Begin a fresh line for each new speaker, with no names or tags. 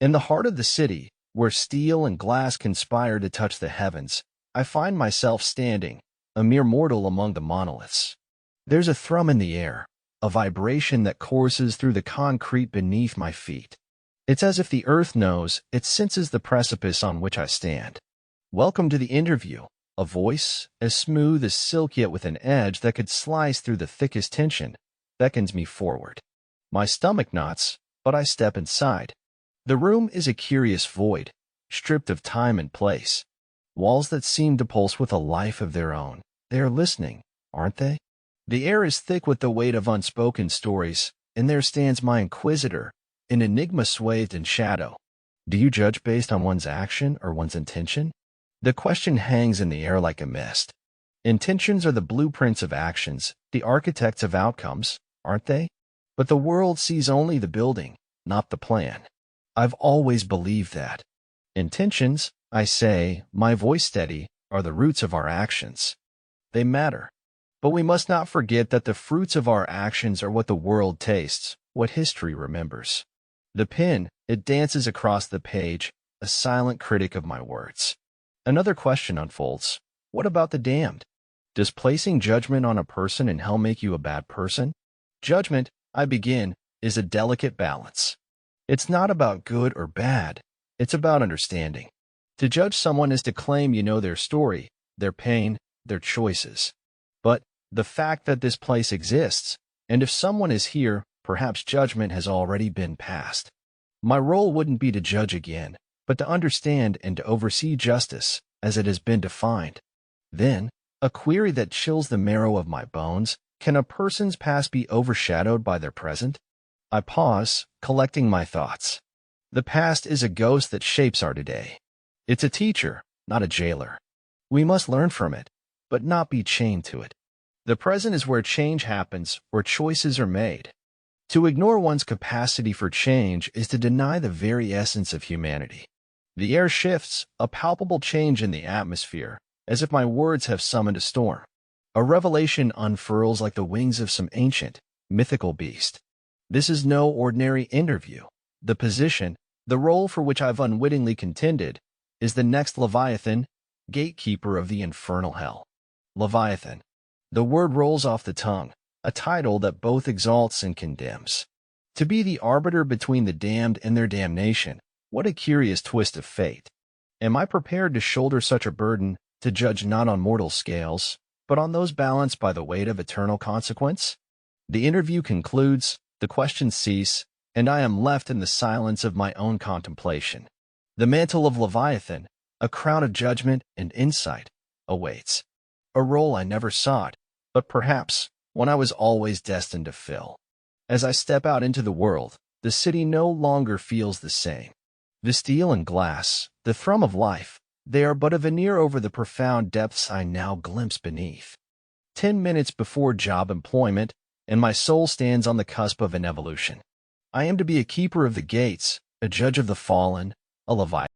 In the heart of the city, where steel and glass conspire to touch the heavens, I find myself standing, a mere mortal among the monoliths. There's a thrum in the air, a vibration that courses through the concrete beneath my feet. It's as if the earth knows it senses the precipice on which I stand. Welcome to the interview, a voice, as smooth as silk yet with an edge that could slice through the thickest tension, beckons me forward. My stomach knots, but I step inside. The room is a curious void, stripped of time and place. Walls that seem to pulse with a life of their own. They are listening, aren't they? The air is thick with the weight of unspoken stories, and there stands my inquisitor, an enigma swathed in shadow. Do you judge based on one's action or one's intention? The question hangs in the air like a mist. Intentions are the blueprints of actions, the architects of outcomes, aren't they? But the world sees only the building, not the plan. I've always believed that. Intentions, I say, my voice steady, are the roots of our actions. They matter. But we must not forget that the fruits of our actions are what the world tastes, what history remembers. The pen, it dances across the page, a silent critic of my words. Another question unfolds. What about the damned? Does placing judgment on a person in hell make you a bad person? Judgment, I begin, is a delicate balance. It's not about good or bad. It's about understanding. To judge someone is to claim you know their story, their pain, their choices. But the fact that this place exists, and if someone is here, perhaps judgment has already been passed. My role wouldn't be to judge again, but to understand and to oversee justice as it has been defined. Then, a query that chills the marrow of my bones, can a person's past be overshadowed by their present? I pause, collecting my thoughts. The past is a ghost that shapes our today. It's a teacher, not a jailer. We must learn from it, but not be chained to it. The present is where change happens, where choices are made. To ignore one's capacity for change is to deny the very essence of humanity. The air shifts, a palpable change in the atmosphere, as if my words have summoned a storm. A revelation unfurls like the wings of some ancient, mythical beast. This is no ordinary interview. The position, the role for which I've unwittingly contended, is the next Leviathan, gatekeeper of the infernal hell. Leviathan. The word rolls off the tongue, a title that both exalts and condemns. To be the arbiter between the damned and their damnation, what a curious twist of fate. Am I prepared to shoulder such a burden, to judge not on mortal scales, but on those balanced by the weight of eternal consequence? The interview concludes, the questions cease, and I am left in the silence of my own contemplation. The mantle of Leviathan, a crown of judgment and insight, awaits. A role I never sought, but perhaps one I was always destined to fill. As I step out into the world, the city no longer feels the same. The steel and glass, the thrum of life, they are but a veneer over the profound depths I now glimpse beneath. 10 minutes before job employment, and my soul stands on the cusp of an evolution. I am to be a keeper of the gates, a judge of the fallen, a Leviathan.